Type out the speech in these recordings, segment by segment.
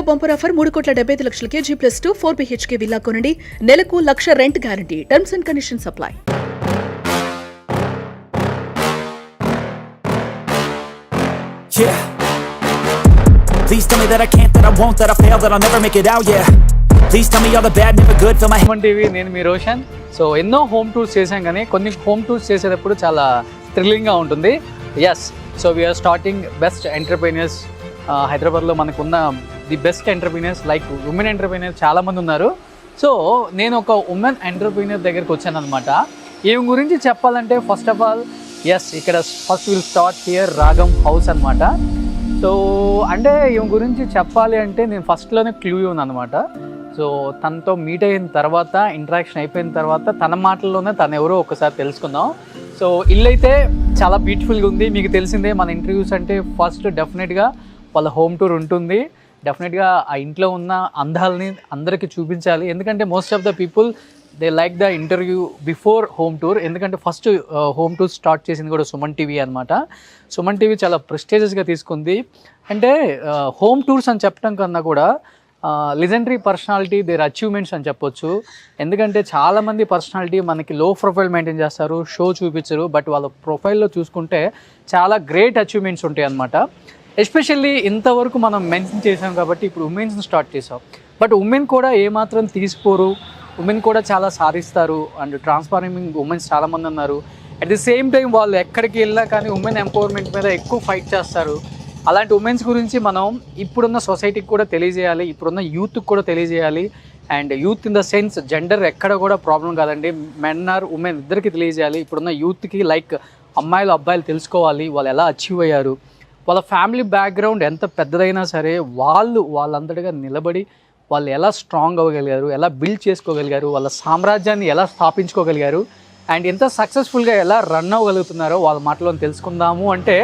Bumper offer 3,75,00,000కి G+2 4 BHK villa కొనండి. నెలకు 1,00,000 rent guarantee. Terms and conditions apply. Yeah. Please tell me that I can't, that I won't, that I fail, that I'll never make it out, yeah. Please tell me all the bad, never good, fill my Suman TV, నేను మీ Roshan. So ఎన్నో home tours చేశాం, కానీ కొన్ని home tours చేసేటప్పుడు చాలా థ్రిల్లింగ్గా ఉంటుంది. Yes, so we're starting best entrepreneurs. హైదరాబాద్లో మనకున్న the best entrepreneurs, like women entrepreneurs చాలామంది ఉన్నారు. సో నేను ఒక ఉమెన్ ఎంటర్ప్రైనర్ దగ్గరికి వచ్చాను అనమాట. ఈమె గురించి చెప్పాలంటే ఫస్ట్ ఆఫ్ ఆల్, ఎస్, ఇక్కడ ఫస్ట్ విల్ స్టార్ట్ హియర్ రాగం హౌస్ అనమాట. సో అంటే ఈమె గురించి చెప్పాలి అంటే నేను ఫస్ట్లోనే క్లూ ఉందన్నమాట. సో తనతో మీట్ అయిన తర్వాత, ఇంటరాక్షన్ అయిపోయిన తర్వాత తన మాటల్లోనే తను ఎవరో ఒకసారి తెలుసుకుందాం. సో ఇల్లు అయితే చాలా బ్యూటిఫుల్గా ఉంది. మీకు తెలిసిందే, మన ఇంటర్వ్యూస్ అంటే ఫస్ట్ డెఫినెట్గా వాళ్ళ హోమ్ టూర్ ఉంటుంది. డెఫినెట్గా ఆ ఇంట్లో ఉన్న అందాలని అందరికీ చూపించాలి. ఎందుకంటే most of the people they like the interview before home tour. ఎందుకంటే ఫస్ట్ హోమ్ టూర్ స్టార్ట్ చేసింది కూడా సుమన్ టీవీ అనమాట. సుమన్ టీవీ చాలా ప్రెస్టీజియస్గా తీసుకుంది. అంటే హోమ్ టూర్స్ అని చెప్పడం కన్నా కూడా లెజెండరీ పర్సనాలిటీ, దేర్ అచీవ్మెంట్స్ అని చెప్పొచ్చు. ఎందుకంటే చాలామంది పర్సనాలిటీ మనకి లో ప్రొఫైల్ మెయింటైన్ చేస్తారు, షో చూపించరు, బట్ వాళ్ళ ప్రొఫైల్లో చూసుకుంటే చాలా గ్రేట్ అచీవ్మెంట్స్ ఉంటాయి అన్నమాట. ఎస్పెషల్లీ ఇంతవరకు మనం మెన్షన్ చేసాం కాబట్టి ఇప్పుడు ఉమెన్స్ని స్టార్ట్ చేసాం. బట్ ఉమెన్ కూడా ఏమాత్రం తీసిపోరు, ఉమెన్ కూడా చాలా సాధిస్తారు. అండ్ ట్రాన్స్ఫార్మింగ్ ఉమెన్స్ చాలామంది ఉన్నారు. అట్ ది సేమ్ టైం వాళ్ళు ఎక్కడికి వెళ్ళినా కానీ ఉమెన్ ఎంపవర్మెంట్ మీద ఎక్కువ ఫైట్ చేస్తారు. అలాంటి ఉమెన్స్ గురించి మనం ఇప్పుడున్న సొసైటీకి కూడా తెలియజేయాలి, ఇప్పుడున్న యూత్కి కూడా తెలియజేయాలి. And youth in the sense gender ఎక్కడ కూడా ప్రాబ్లం కాదండి, మెన్ ఆర్ ఉమెన్ ఇద్దరికి తెలియజేయాలి. ఇప్పుడున్న యూత్కి లైక్ అమ్మాయిలు అబ్బాయిలు తెలుసుకోవాలి, వాళ్ళు ఎలా అచీవ్ అయ్యారు, వాళ్ళ ఫ్యామిలీ బ్యాక్గ్రౌండ్ ఎంత పెద్దదైనా సరే వాళ్ళంతటిగా నిలబడి వాళ్ళు ఎలా స్ట్రాంగ్ అవ్వగలిగారు, ఎలా బిల్డ్ చేసుకోగలిగారు, వాళ్ళ సామ్రాజ్యాన్ని ఎలా స్థాపించుకోగలిగారు, అండ్ ఎంత సక్సెస్ఫుల్గా ఎలా రన్ అవ్వగలుగుతున్నారో వాళ్ళ మాటలో తెలుసుకుందాము. అంటే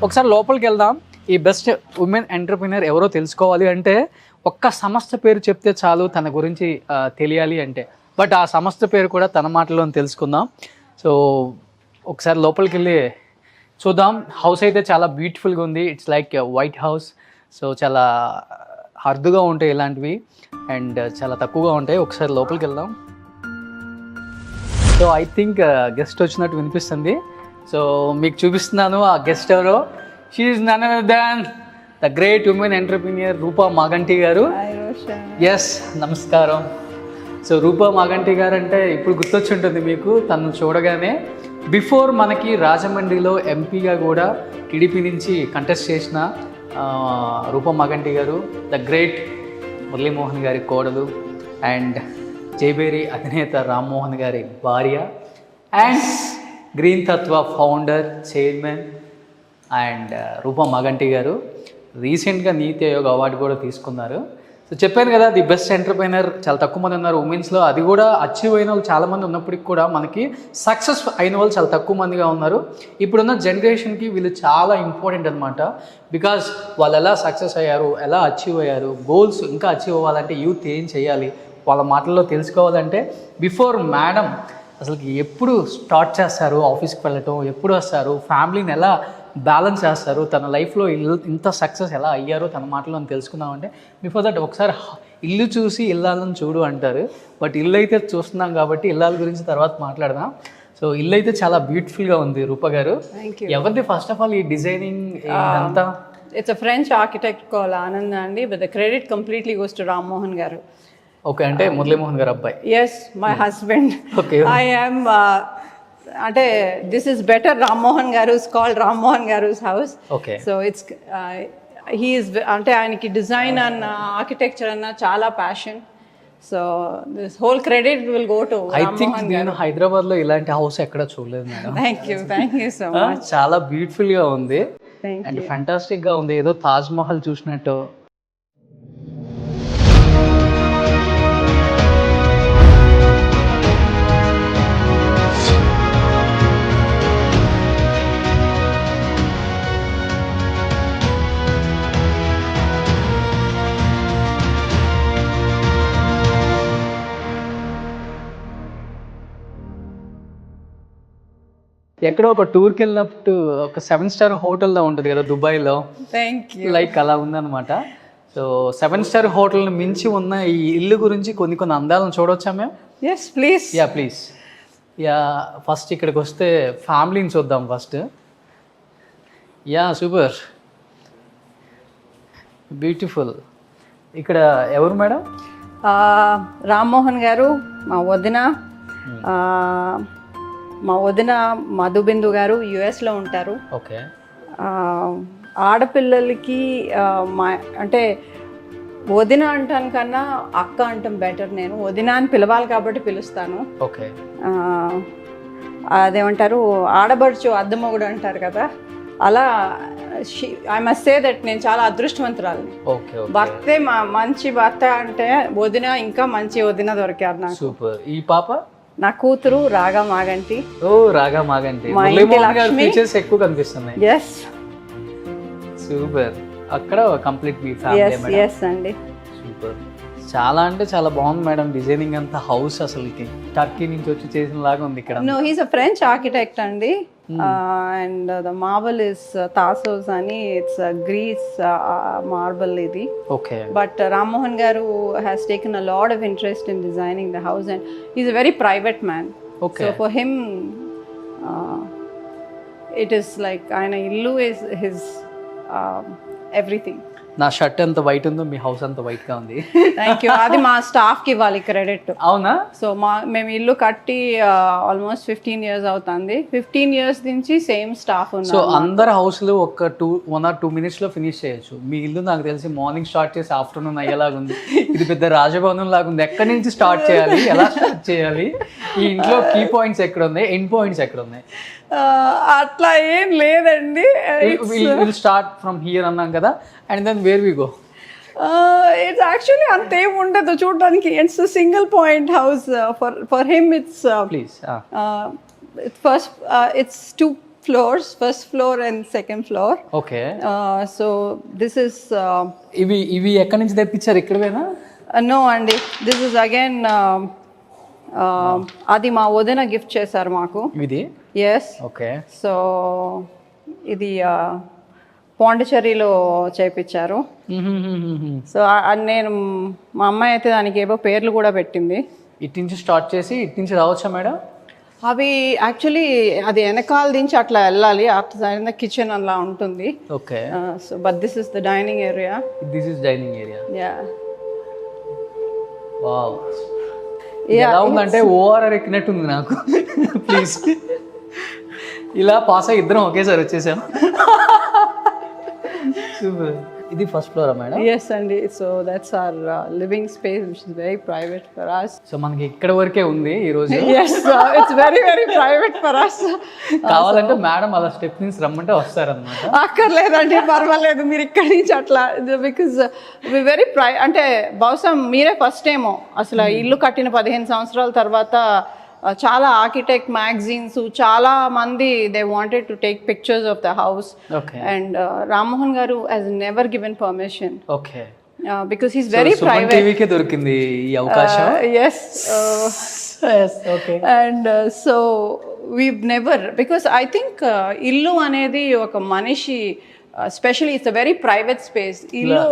ఒకసారి లోపలికి వెళ్దాం. ఈ బెస్ట్ ఉమెన్ ఎంటర్ప్రినర్ ఎవరో తెలుసుకోవాలి అంటే ఒక్క సంస్థ పేరు చెప్తే చాలు తన గురించి తెలియాలి అంటే. బట్ ఆ సంస్థ పేరు కూడా తన మాటలో తెలుసుకుందాం. సో ఒకసారి లోపలికి వెళ్ళి చూద్దాం. హౌస్ అయితే చాలా బ్యూటిఫుల్గా ఉంది. It's like white house. So చాలా అరుదుగా ఉంటాయి ఇలాంటివి, అండ్ చాలా తక్కువగా ఉంటాయి. ఒకసారి లోపలికి వెళ్దాం. సో ఐ థింక్ గెస్ట్ వచ్చినట్టు వినిపిస్తుంది. సో మీకు చూపిస్తున్నాను ఆ గెస్ట్ ఎవరో. She is none other than the great women entrepreneur Roopa Maganti garu. Yes, నమస్కారం. సో రూపా మాగంటి గారు అంటే ఇప్పుడు గుర్తొచ్చి ఉంటుంది మీకు తను చూడగానే. బిఫోర్ మనకి రాజమండ్రిలో ఎంపీగా కూడా టీడీపీ నుంచి కంటెస్ట్ చేసిన రూపా మాగంటి గారు, ద గ్రేట్ మురళీమోహన్ గారి కోడలు, అండ్ జైబేరి అధినేత రామ్మోహన్ గారి భార్య, and green Tattva founder, chairman, and రూపా మాగంటి గారు రీసెంట్గా నీతి ఆయోగ్ అవార్డు కూడా తీసుకున్నారు. సో చెప్పాను కదా, ది బెస్ట్ ఎంటర్ప్రైనర్ చాలా తక్కువ మంది ఉన్నారు ఉమెన్స్లో. అది కూడా అచీవ్ అయిన వాళ్ళు చాలామంది ఉన్నప్పటికి కూడా మనకి సక్సెస్ అయిన వాళ్ళు చాలా తక్కువ మందిగా ఉన్నారు. ఇప్పుడున్న జనరేషన్కి వీళ్ళు చాలా ఇంపార్టెంట్ అనమాట. బికాజ్ వాళ్ళు ఎలా సక్సెస్ అయ్యారు, ఎలా అచీవ్ అయ్యారు, గోల్స్ ఇంకా అచీవ్ అవ్వాలంటే యూత్ ఏం చేయాలి, వాళ్ళ మాటల్లో తెలుసుకోవాలంటే బిఫోర్ మేడం అసలుకి ఎప్పుడు స్టార్ట్ చేస్తారు ఆఫీస్కి వెళ్ళటం, ఎప్పుడు వస్తారు, ఫ్యామిలీని ఎలా బ్యాలెన్స్ చేస్తారు, తన లైఫ్లో ఇంత సక్సెస్ ఎలా అయ్యారో తన మాటలో తెలుసుకుందామంటే బిఫోర్ దట్ ఒకసారి ఇల్లు చూసి ఇల్లాలని చూడు అంటారు. బట్ ఇల్లు అయితే చూస్తున్నాం కాబట్టి ఇల్లాల గురించి తర్వాత మాట్లాడదాం. సో ఇల్లు అయితే చాలా బ్యూటిఫుల్గా ఉంది రూప గారు. ఎవరిది ఫస్ట్ ఆఫ్ ఆల్ ఈ డిజైనింగ్ అంతా? It's a French architect call Anand అండి, but the credit completely goes to Rammohan garu. Okay, అంటే మురళీమోహన్ గారు అబ్బాయి. Yes, my husband. Okay, I am అంటే this is better Rammohan garu is called Rammohan గారుస్ house. Okay, so it's he is అంటే ఆయనకి design అన్న ఆర్కిటెక్చర్ అన్న చాలా passion. So this whole credit will go to I think నేను హైదరాబాద్లో ఇలాంటి హౌస్ ఎక్కడ చూడలేదు madam. Thank you so much. చాలా బ్యూటిఫుల్గా ఉంది అండ్ ఫ్యాంటాస్టిక్గా ఉంది, ఏదో తాజ్ మహల్ చూసినట్టు. ఎక్కడో ఒక టూర్కి వెళ్ళినప్పుడు ఒక 7 స్టార్ హోటల్లో ఉంటుంది కదా దుబాయ్లో, థ్యాంక్ యూ, లైక్ అలా ఉందన్నమాట. సో 7-స్టార్ హోటల్ని మించి ఉన్న ఈ ఇల్లు గురించి కొన్ని అందాలను చూడవచ్చా మేము? Yes please. Yeah please. Yeah first ఇక్కడికి వస్తే ఫ్యామిలీని చూద్దాం ఫస్ట్. Yeah super beautiful. ఇక్కడ ఎవరు మేడం? రామ్మోహన్ గారు మా వదిన. మా వదిన మధుబిందు గారు యుఎస్లో ఉంటారు. ఓకే. ఆడపిల్లలకి మా అంటే వదిన అంటాను కన్నా అక్క అంటాం బెటర్. నేను వదిన అని పిలవాలి కాబట్టి పిలుస్తాను. ఓకే. అదేమంటారు ఆడబడుచు అద్దమ్మగుడు అంటారు కదా, అలా ఐ మస్ట్ సే దట్ నేను చాలా అదృష్టవంతురాలిని. ఓకే. భర్తే మంచి భర్త అంటే వదిన, ఇంకా మంచి వదిన దొరికారు నాకు. సూపర్. ఈ పాప నా కూతురు రాగా మాగంటి. ఓ రాగా మాగంటి. మా ఇంటి లక్ష్మి. ఫీచర్స్ ఎక్కువ కనిపిస్తున్నాయి. Yes super. అక్కడ కంప్లీట్ మీ ఫ్యామిలీ. ఎస్ అండి. సూపర్. చాలా అంటే చాలా బాగుంది మేడం డిజైనింగ్ అంతా. హౌస్ అసలుకి టర్కీ నుంచి వచ్చి చేసిన లాగా ఉంది ఇక్కడ. No he's a French architect అండి. And the marble is Thassos అని, ఇట్స్ గ్రీస్ మార్బల్ ఇది. Okay. But Rammohan garu has taken a lot of interest in designing the house and is a very private man. Okay. So for him it is like ఆయన ఇల్లు is his everything. నా shirt ఎంత white ఉందో మీ house అంత white గా ఉంది. Thank you. అది మా స్టాఫ్కి ఇవ్వాలి క్రెడిట్. అవునా? సో మేము ఇల్లు కట్టి ఆల్మోస్ట్ 15 years అవుతుంది. 15 years నుంచి సేమ్ స్టాఫ్ సో ఉన్నారు. అందరు హౌస్లు ఒక 1 or 2 minutes లో ఫినిష్ చేయొచ్చు. మీ ఇల్లు నాకు తెలిసి మార్నింగ్ స్టార్ట్ చేసి ఆఫ్టర్నూన్ అయ్యేలాగా ఉంది. ఇది పెద్ద రాజభవనం లాగా ఉంది. ఎక్కడి నుంచి స్టార్ట్ చేయాలి, ఎలా స్టార్ట్ చేయాలి, ఈ ఇంట్లో కీ పాయింట్స్ ఎక్కడ ఉన్నాయి, ఎండ్ పాయింట్స్ ఎక్కడ ఉన్నాయి? అట్లా ఏం లేదండి. విల్ స్టార్ట్ ఫ్రమ్ హియర్ అన్నాం కదా, and then where we go? It's actually అంతేం ఉండదు చూడడానికి. It's single point house for him. It's please. First it's 2 floors, first floor and second floor. ఓకే. So this is ఇవి ఎక్కడి నుంచి తెప్పించారు? ఇక్కడవేనా? no అండి, this is again అది మా వదిన గిఫ్ట్ చేశారు మాకు. ఇది? ఎస్. ఓకే. సో ఇది పాండిచేరిలో చేయించారు. సో నేను మా అమ్మాయి అయితే దానికి ఏవో పేర్లు కూడా పెట్టింది. ఇటు నుంచి స్టార్ట్ చేసి ఇటు నుంచి రావచ్చా మేడం? అవి యాక్చువల్లీ అది వెనకాల నుంచి అట్లా వెళ్ళాలి. అటు సైడ్ కిచెన్ అలా ఉంటుంది. Okay. So but this is the dining area. This is dining area. Yeah. Wow. ఎలా ఉందంటే ఓఆర్ఆర్ ఎక్కినట్టుంది నాకు. ప్లీజ్. ఇలా పాస్ అయ్యి ఇద్దరం ఒకేసారి వచ్చేసాం. సూపర్. ఇది ఫస్ట్ ఫ్లోరా మేడం? ఎస్ అండి. So that's our living space which is very private for us. So మనకి ఇక్కడ వరకే ఉంది ఈ రోజు. Yes, it's very very private for us. కావాలంటే మేడం అలా స్టెప్ నుంచి రమ్మంటే వస్తారన్నమాట. అక్కర్లేదండి, పర్వాలేదు, మీరు ఇక్కడి నుంచి అట్లా. బికాజ్ వి వెరీ అంటే బహుశా మీరే ఫస్ట్ ఏమో అసలు ఇల్లు కట్టిన 15 సంవత్సరాల తర్వాత చాలా ఆర్కిటెక్ట్ మ్యాగజైన్స్ చాలా మంది they wanted to take pictures of the house. Okay. And Rammohan garu has never given permission. Okay. Because he's very private. టీవీకే దొరికింది ఈ అవకాశం. Yes. Okay. And so we've never, because I think ఇల్లు అనేది ఒక మనిషి specially it's a very private space. ఇల్లు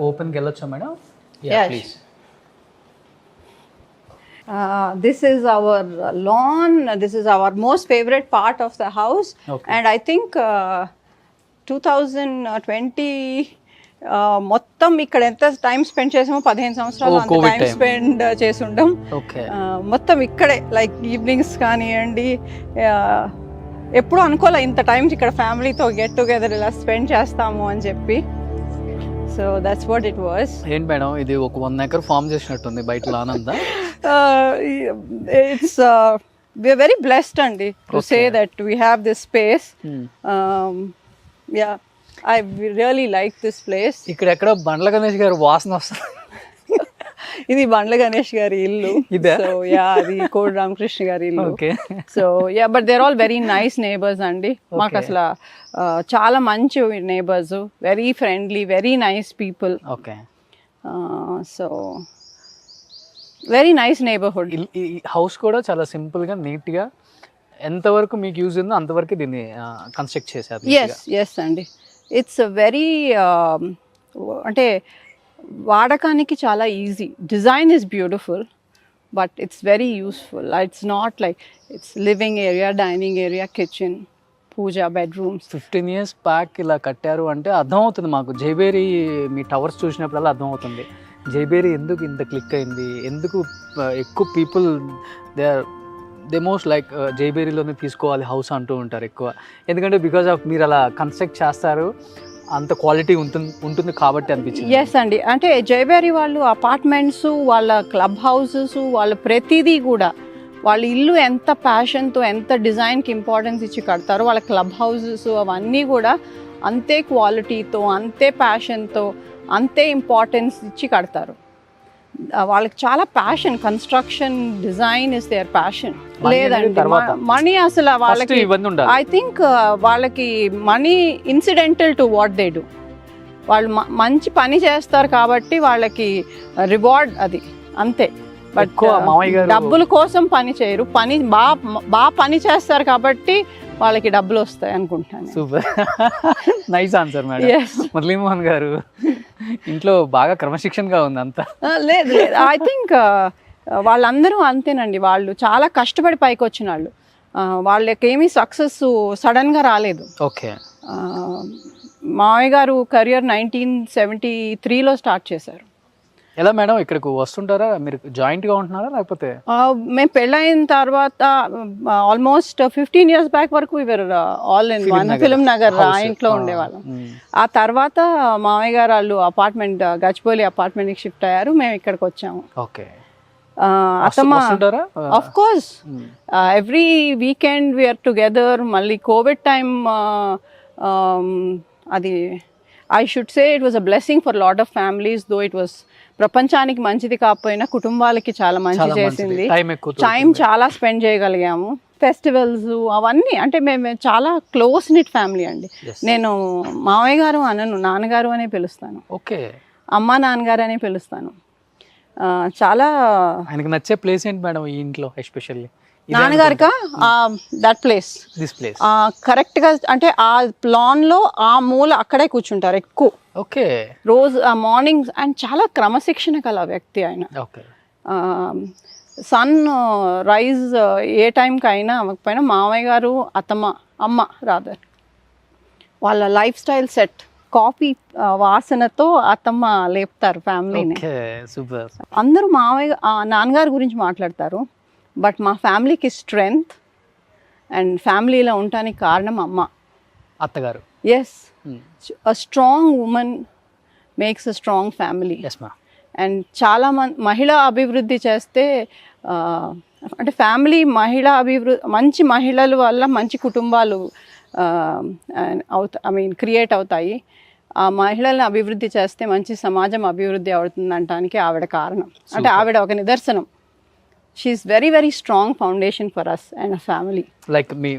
ఓపెన్కి వెళ్ళొచ్చా madam? Please. This is our lawn. This is our most favorite part of the house. Okay. And I think 2020 మొత్తం ఇక్కడ ఎంత టైం స్పెండ్ చేసామో 15 సంవత్సరాలు అంత టైం స్పెండ్ చేసి ఉంటాం. ఓకే. మొత్తం ఇక్కడే లైక్ ఈవినింగ్స్ కానివ్వండి, ఎప్పుడు అనుకోలే ఇంత టైం ఇక్కడ ఫ్యామిలీతో గెట్ టుగెదర్ ఇలా స్పెండ్ చేస్తాము అని చెప్పి. So that's what it was. ఏంటి మేడం ఇది ఒక 1 acre ఫార్మ్ చేసినట్టుంది బయట లాన్ అంతా? It's we are very blessed andi to say that we have this space. Yeah, I really like this place. ఇక్కడ ఎక్కడ బండ్ల గణేష్ గారు వాసన వస్తుంది. ఇది బండ్ల గణేష్ గారి ఇల్లు. సో యా, అది కోడి రామకృష్ణ గారి ఇల్లు. Okay. So yeah, but they are all very nice neighbours అండి. మాకు అసలు చాలా మంచి neighbours, very friendly, very nice people. Okay. So very nice neighbourhood. ఈ హౌస్ కూడా చాలా సింపుల్ గా నీట్ గా ఎంతవరకు మీకు యూజ్ ఉందో అంతవరకు దీన్ని కన్స్ట్రక్ట్ చేశారు. ఎస్ అండి. ఇట్స్ వెరీ అంటే వాడకానికి చాలా easy. Design is beautiful but it's very useful. It's not like it's living area, dining area, kitchen, puja, bedrooms. 15 years back ఇలా కట్టారు అంటే అర్థమవుతుంది మాకు. జైబేరి మీ టవర్స్ చూసినప్పుడల్లా అర్థమవుతుంది జైబేరి ఎందుకు ఇంత క్లిక్ అయింది, ఎందుకు ఎక్కువ పీపుల్ దే మోస్ట్ లైక్ జైబేరిలోనే తీసుకోవాలి హౌస్ అంటూ ఉంటారు ఎక్కువ. ఎందుకంటే బికాజ్ ఆఫ్ మీరు అలా కన్స్ట్రక్ట్ చేస్తారు, అంత క్వాలిటీ ఉంటుంది కాబట్టి అనిపించింది. ఎస్ అండి, అంటే జైబేరి వాళ్ళు అపార్ట్మెంట్స్, వాళ్ళ క్లబ్ హౌసెస్, వాళ్ళ ప్రతిదీ కూడా వాళ్ళ ఇల్లు ఎంత ప్యాషన్తో, ఎంత డిజైన్కి ఇంపార్టెన్స్ ఇచ్చి కడతారో, వాళ్ళ క్లబ్ హౌసెస్ అవన్నీ కూడా అంతే క్వాలిటీతో, అంతే ప్యాషన్తో, అంతే ఇంపార్టెన్స్ ఇచ్చి కడతారు. వాళ్ళకి చాలా passion. Construction, design is their passion. లేదండి మనీ అసలు వాళ్ళకి, ఐ థింక్ వాళ్ళకి money incidental to what they do. వాళ్ళు మంచి పని చేస్తారు కాబట్టి వాళ్ళకి రివార్డ్ అది, అంతే. బట్ డబ్బుల కోసం పని చేయరు, పని బాగా పని చేస్తారు కాబట్టి వాళ్ళకి డబ్బులు వస్తాయి అనుకుంటాను. Super, nice answer madam. Muralimohan గారు ఇంట్లో బాగా క్రమశిక్షణగా ఉంది అంతా. లేదు లేదు, ఐ థింక్ వాళ్ళందరూ అంతేనండి. వాళ్ళు చాలా కష్టపడి పైకి వచ్చిన వాళ్ళు. వాళ్ళకేమీ సక్సెస్ సడన్గా రాలేదు. ఓకే. మావయ్య గారు కెరియర్ 1973లో స్టార్ట్ చేశారు. ఎలా మేడం ఇక్కడికి వస్తుంటారా, మీరు జాయింట్గా ఉంటున్నారా లేకపోతే? మేము పెళ్ళైన తర్వాత ఆల్మోస్ట్ 15 years బ్యాక్ వరకు ఇవర్ all in one Film Nagar ఆ ఇంట్లో ఉండేవాళ్ళం. ఆ తర్వాత మామయ్య గారు వాళ్ళు అపార్ట్మెంట్, గచ్చిబౌలి అపార్ట్మెంట్కి షిఫ్ట్ అయ్యారు, మేము ఇక్కడికి వచ్చాము. ఓకే. అత్తమ్మ of course every weekend we're together. మళ్ళీ కోవిడ్ టైం అది I should say it was a blessing for lot of families. Though it was ప్రపంచానికి మంచిది కాకపోయినా కుటుంబాలకి చాలా మంచి చేసింది. టైం చాలా స్పెండ్ చేయగలిగాము. ఫెస్టివల్స్ అవన్నీ, అంటే మేము చాలా క్లోజ్ నిట్ ఫ్యామిలీ అండి. నేను మావయ్య గారు అనను, నాన్నగారు అనే పిలుస్తాను. ఓకే. అమ్మ నాన్నగారు అనే పిలుస్తాను. చాలా ఆయనకు నచ్చే ప్లేస్ ఏంటి మేడం ఈ ఇంట్లో ఎస్పెషల్లీ? నాన్నగారికా దట్ ప్లేస్, దిస్ ప్లేస్ కరెక్ట్గా, అంటే ఆ లాన్లో ఆ మూల అక్కడే కూర్చుంటారు ఎక్కువ. ఓకే. రోజు ఆ మార్నింగ్, అండ్ చాలా క్రమశిక్షణ కల వ్యక్తి ఆయన. ఓకే. సన్ రైజ్ ఏ టైంకి అయినా అవ్వకపోయినా మామయ్య గారు, అమ్మ రాదర్, వాళ్ళ లైఫ్ స్టైల్ సెట్. కాఫీ వాసనతో అత్తమ్మ లేపుతారు ఫ్యామిలీని. సూపర్. అందరూ మామయ్య నాన్నగారి గురించి మాట్లాడతారు, బట్ మా ఫ్యామిలీకి స్ట్రెంగ్త్ అండ్ ఫ్యామిలీలో ఉండటానికి కారణం అమ్మ, అత్తగారు. Yes, a strong women makes a strong family. And చాలా మహిళా అభివృద్ధి చేస్తే, అంటే ఫ్యామిలీ మహిళా మంచి మహిళల వల్ల మంచి కుటుంబాలు క్రియేట్ అవుతాయి. ఆ మహిళలను అభివృద్ధి చేస్తే మంచి సమాజం అభివృద్ధి అవుతుందంటానికి ఆవిడ కారణం. అంటే ఆవిడ ఒక నిదర్శనం. She's very very strong foundation for us and a family. Like మీ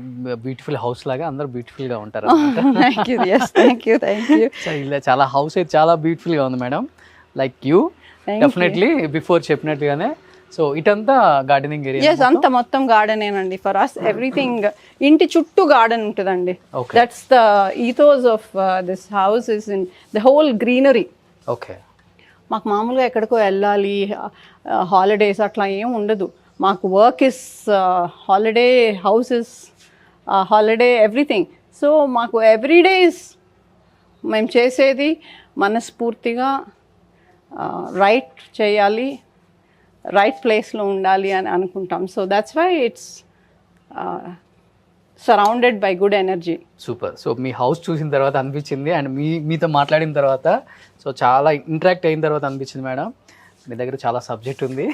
బ్యూటిఫుల్ హౌస్ లాగా అందరూ బ్యూటిఫుల్ గా ఉంటారు. Thank you. Yes, thank you. ఇలా చాలా హౌస్ అయితే చాలా బ్యూటిఫుల్ గా ఉంది madam. Like you definitely before చెప్పినట్టుగానే. సో ఇటంతా గార్డెనింగ్ ఏరియా? ఎస్, అంత మొత్తం గార్డెనేనండి ఫర్ అస్. ఎవ్రీథింగ్ ఇంటి చుట్టూ గార్డెన్ ఉంటుందండి. That's the ethos of this house, is in the whole greenery. Okay. మాకు మామూలుగా ఎక్కడికో వెళ్ళాలి, హాలిడేస్ అట్లా ఏం ఉండదు. మాకు work is holiday, house is holiday, everything. So మాకు ఎవ్రీడే ఇస్, మేము చేసేది మనస్ఫూర్తిగా రైట్ చేయాలి, రైట్ ప్లేస్లో ఉండాలి అని అనుకుంటాం. So that's why it's surrounded by good energy. Super. So మీ హౌస్ చూసిన తర్వాత అనిపించింది, అండ్ మీతో మాట్లాడిన తర్వాత, సో చాలా ఇంటరాక్ట్ అయిన తర్వాత అనిపించింది మేడం మీ దగ్గర చాలా సబ్జెక్ట్ ఉంది.